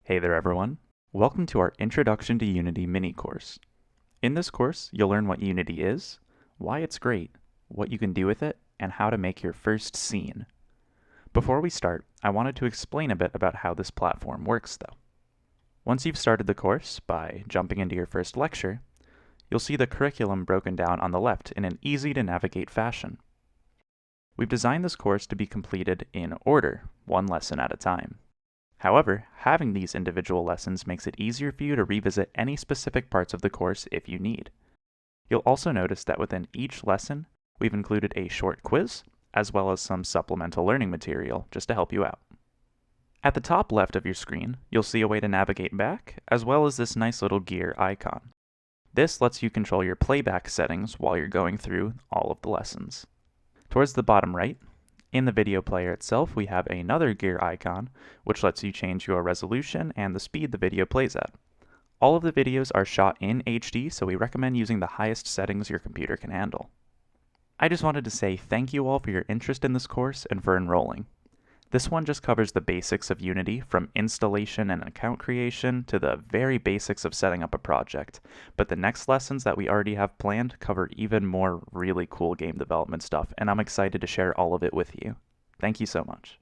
Hey there everyone. Welcome to our Introduction to Unity mini course. In this course, you'll learn what Unity is, why it's great, what you can do with it, and how to make your first scene. Before we start, I wanted to explain a bit about how this platform works though. Once you've started the course, by jumping into your first lecture, you'll see the curriculum broken down on the left in an easy to navigate fashion. We've designed this course to be completed in order, one lesson at a time. However, having these individual lessons makes it easier for you to revisit any specific parts of the course if you need. You'll also notice that within each lesson, we've included a short quiz, as well as some supplemental learning material just to help you out. At the top left of your screen, you'll see a way to navigate back, as well as this nice little gear icon. This lets you control your playback settings while you're going through all of the lessons. Towards the bottom right, in the video player itself, we have another gear icon, which lets you change your resolution and the speed the video plays at. All of the videos are shot in HD, so we recommend using the highest settings your computer can handle. I just wanted to say thank you all for your interest in this course and for enrolling. This one just covers the basics of Unity, from installation and account creation to the very basics of setting up a project, but the next lessons that we already have planned cover even more really cool game development stuff, and I'm excited to share all of it with you. Thank you so much.